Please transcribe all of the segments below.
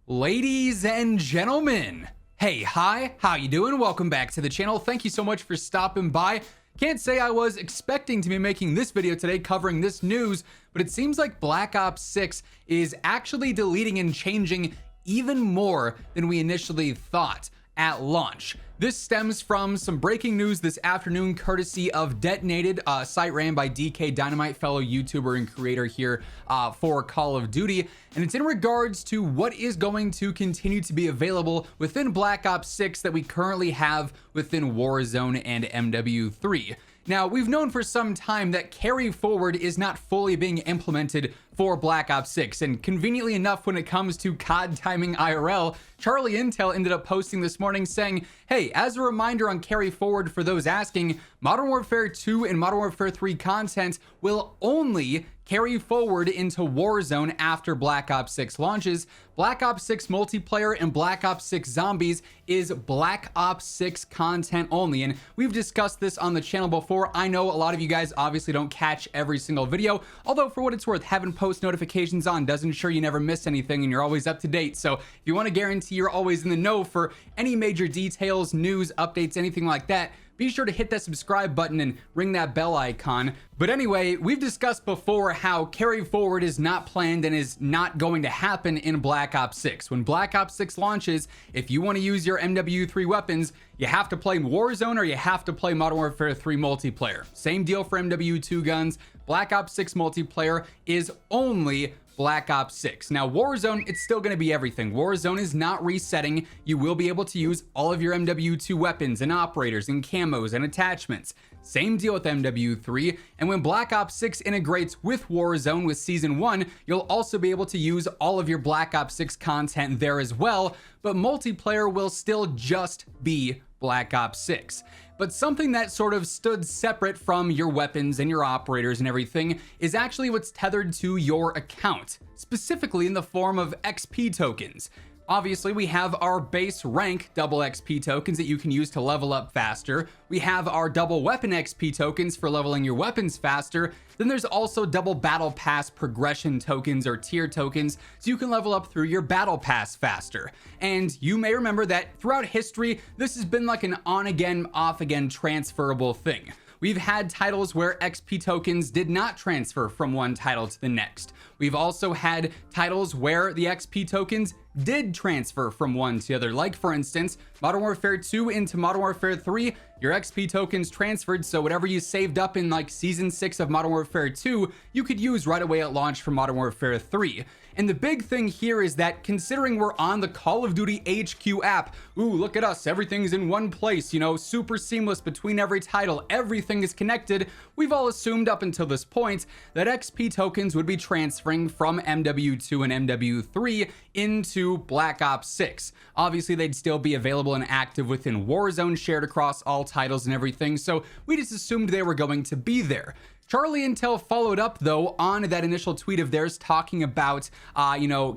Ladies and gentlemen, hey, hi, how you doing? Welcome back to the channel. Thank you so much for stopping by. Can't say I was expecting to be making this video today covering this news, but it seems like Black Ops 6 is actually deleting and changing even more than we initially thought at launch. This stems from some breaking news this afternoon courtesy of Detonated, a site ran by DK Dynamite, fellow YouTuber and creator here for Call of Duty. And it's in regards to what is going to continue to be available within Black Ops 6 that we currently have within Warzone and MW3. Now, we've known for some time that carry forward is not fully being implemented for Black Ops 6, and conveniently enough, when it comes to COD timing IRL, Charlie Intel ended up posting this morning saying, hey, as a reminder on carry forward for those asking, Modern Warfare 2 and Modern Warfare 3 content will only carry forward into Warzone after Black Ops 6 launches. Black Ops 6 multiplayer and Black Ops 6 zombies is Black Ops 6 content only, and we've discussed this on the channel before. I know a lot of you guys obviously don't catch every single video, although for what it's worth, having post notifications on does ensure you never miss anything and you're always up to date. So if you want to guarantee you're always in the know for any major details, news, updates, anything like that, be sure to hit that subscribe button and ring that bell icon. But anyway, we've discussed before how carry forward is not planned and is not going to happen in Black Ops 6. When Black Ops 6 launches, if you want to use your MW3 weapons, you have to play Warzone or you have to play Modern Warfare 3 multiplayer. Same deal for MW2 guns. Black Ops 6 multiplayer is only Black Ops 6. Now, Warzone, it's still going to be everything. Warzone is not resetting. You will be able to use all of your MW2 weapons and operators and camos and attachments. Same deal with MW3. And when Black Ops 6 integrates with Warzone with Season 1, you'll also be able to use all of your Black Ops 6 content there as well. But multiplayer will still just be Black Ops 6. But something that sort of stood separate from your weapons and your operators and everything is actually what's tethered to your account, specifically in the form of XP tokens. Obviously, we have our base rank double XP tokens that you can use to level up faster. We have our double weapon XP tokens for leveling your weapons faster. Then there's also double battle pass progression tokens or tier tokens, so you can level up through your battle pass faster. And you may remember that throughout history, this has been like an on again, off again transferable thing. We've had titles where XP tokens did not transfer from one title to the next. We've also had titles where the XP tokens did transfer from one to the other. Like for instance, Modern Warfare 2 into Modern Warfare 3, your XP tokens transferred, so whatever you saved up in like Season 6 of Modern Warfare 2, you could use right away at launch for Modern Warfare 3. And the big thing here is that considering we're on the Call of Duty HQ app, ooh, look at us, everything's in one place, you know, super seamless between every title, everything is connected, we've all assumed up until this point that XP tokens would be transferring from MW2 and MW3 into Black Ops 6. Obviously, they'd still be available and active within Warzone, shared across all titles and everything, so we just assumed they were going to be there. Charlie Intel followed up, though, on that initial tweet of theirs talking about,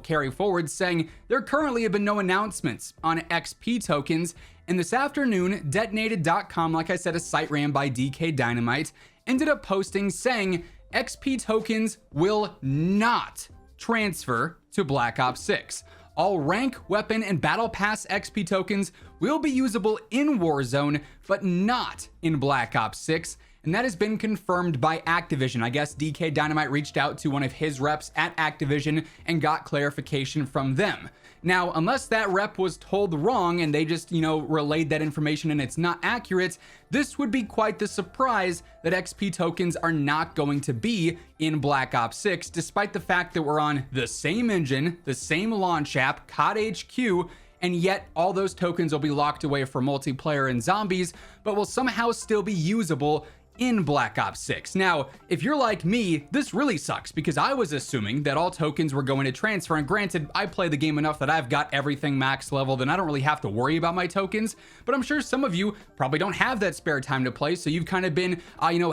carry forward, saying there currently have been no announcements on XP tokens. And this afternoon, Detonated.com, like I said, a site ran by DK Dynamite, ended up posting saying XP tokens will not transfer to Black Ops 6. All rank, weapon, and battle pass XP tokens will be usable in Warzone, but not in Black Ops 6. And that has been confirmed by Activision. I guess DK Dynamite reached out to one of his reps at Activision and got clarification from them. Now, unless that rep was told wrong and they just, relayed that information and it's not accurate, this would be quite the surprise that XP tokens are not going to be in Black Ops 6, despite the fact that we're on the same engine, the same launch app, COD HQ, and yet all those tokens will be locked away for multiplayer and zombies, but will somehow still be usable in Black Ops 6. Now, if you're like me, this really sucks because I was assuming that all tokens were going to transfer, and granted, I play the game enough that I've got everything max leveled and I don't really have to worry about my tokens, but I'm sure some of you probably don't have that spare time to play, so you've kind of been,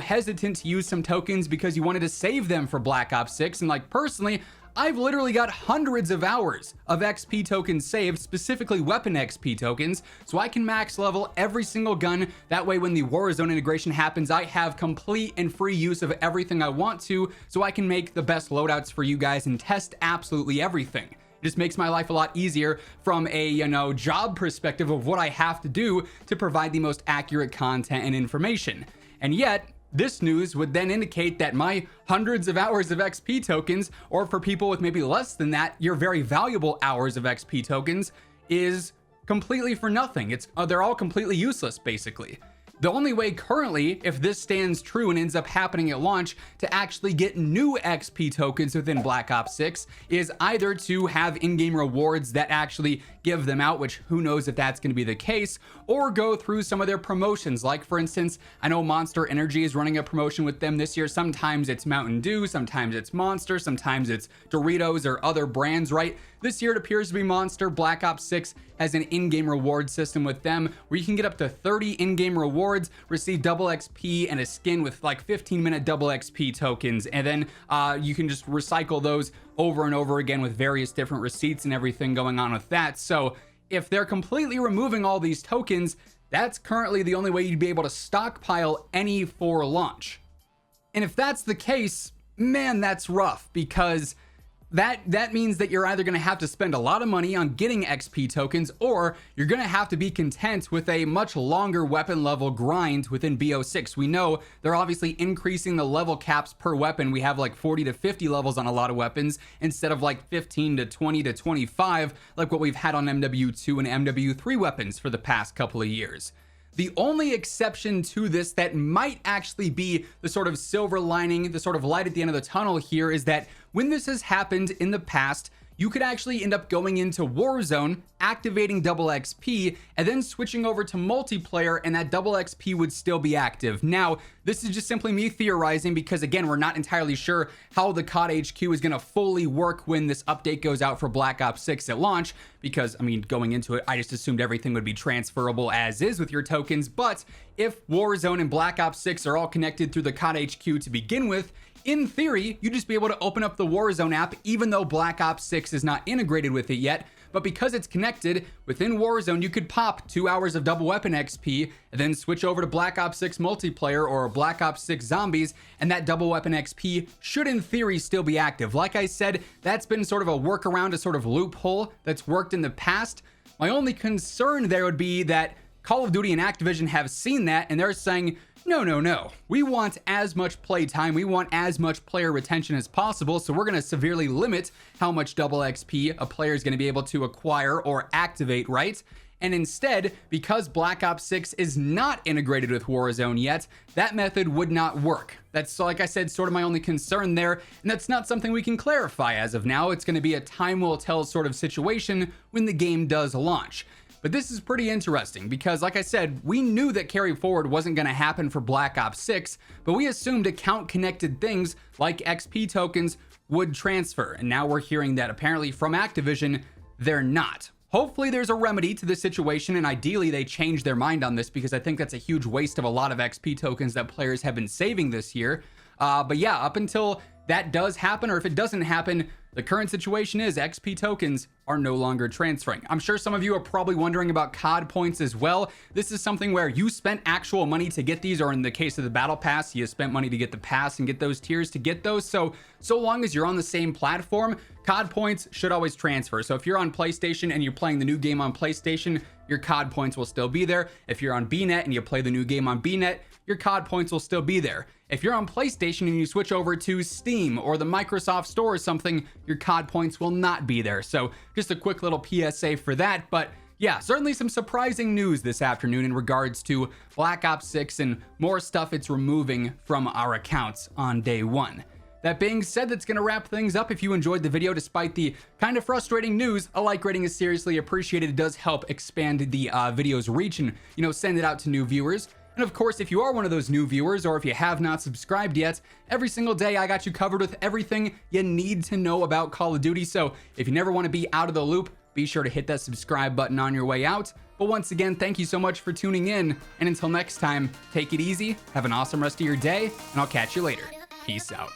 hesitant to use some tokens because you wanted to save them for Black Ops 6, and like personally, I've literally got hundreds of hours of XP tokens saved, specifically weapon XP tokens, so I can max level every single gun. That way when the Warzone integration happens, I have complete and free use of everything I want to, so I can make the best loadouts for you guys and test absolutely everything. It Just makes my life a lot easier from a, job perspective of what I have to do to provide the most accurate content and information. And yet, this news would then indicate that my hundreds of hours of XP tokens, or for people with maybe less than that, your very valuable hours of XP tokens, is completely for nothing. They're all completely useless, basically. The only way currently, if this stands true and ends up happening at launch, to actually get new XP tokens within Black Ops 6 is either to have in-game rewards that actually give them out, which who knows if that's going to be the case, or go through some of their promotions. Like, for instance, I know Monster Energy is running a promotion with them this year. Sometimes it's Mountain Dew, sometimes it's Monster, sometimes it's Doritos or other brands, right? This year it appears to be Monster. Black Ops 6 has an in-game reward system with them where you can get up to 30 in-game rewards, receive double XP and a skin with like 15-minute double XP tokens, and then you can just recycle those over and over again with various different receipts and everything going on with that. So if they're completely removing all these tokens, that's currently the only way you'd be able to stockpile any for launch. And if that's the case, man, that's rough, because that means that you're either going to have to spend a lot of money on getting XP tokens, or you're going to have to be content with a much longer weapon level grind within BO6. We know they're obviously increasing the level caps per weapon. We have like 40 to 50 levels on a lot of weapons instead of like 15 to 20 to 25 like what we've had on MW2 and MW3 weapons for the past couple of years. The only exception to this that might actually be the sort of silver lining, the sort of light at the end of the tunnel here, is that when this has happened in the past, you could actually end up going into Warzone, activating double XP, and then switching over to multiplayer, and that double XP would still be active. Now, this is just simply me theorizing because, again, we're not entirely sure how the COD HQ is going to fully work when this update goes out for Black Ops 6 at launch, because, I mean, going into it, I just assumed everything would be transferable as is with your tokens. But if Warzone and Black Ops 6 are all connected through the COD HQ to begin with, in theory, you'd just be able to open up the Warzone app, even though Black Ops 6 is not integrated with it yet. But because it's connected, within Warzone, you could pop 2 hours of double weapon XP, and then switch over to Black Ops 6 multiplayer or Black Ops 6 zombies, and that double weapon XP should, in theory, still be active. Like I said, that's been sort of a workaround, a sort of loophole that's worked in the past. My only concern there would be that Call of Duty and Activision have seen that, and they're saying, no. We want as much playtime. We want as much player retention as possible. So we're going to severely limit how much double XP a player is going to be able to acquire or activate, right? And instead, because Black Ops 6 is not integrated with Warzone yet, that method would not work. That's, like I said, sort of my only concern there. And that's not something we can clarify as of now. It's going to be a time will tell sort of situation when the game does launch. But this is pretty interesting because, like I said, we knew that carry forward wasn't going to happen for Black Ops 6, but we assumed account-connected things like XP tokens would transfer. And now we're hearing that apparently from Activision, they're not. Hopefully there's a remedy to this situation, and ideally they change their mind on this, because I think that's a huge waste of a lot of XP tokens that players have been saving this year. But yeah, up until that does happen, or if it doesn't happen, the current situation is XP tokens are no longer transferring. I'm sure some of you are probably wondering about COD points as well. This is something where you spent actual money to get these, or in the case of the Battle Pass, you spent money to get the pass and get those tiers to get those. So long as you're on the same platform, COD points should always transfer. So if you're on PlayStation and you're playing the new game on PlayStation, your COD points will still be there. If you're on BNet and you play the new game on BNet, your COD points will still be there. If you're on PlayStation and you switch over to Steam or the Microsoft Store or something, your COD points will not be there. So just a quick little PSA for that. But yeah, certainly some surprising news this afternoon in regards to Black Ops 6 and more stuff it's removing from our accounts on day one. That being said, that's going to wrap things up. If you enjoyed the video, despite the kind of frustrating news, a like rating is seriously appreciated. It does help expand the video's reach and, send it out to new viewers. And of course, if you are one of those new viewers, or if you have not subscribed yet, every single day I got you covered with everything you need to know about Call of Duty. So if you never want to be out of the loop, be sure to hit that subscribe button on your way out. But once again, thank you so much for tuning in. And until next time, take it easy, have an awesome rest of your day, and I'll catch you later. Peace out.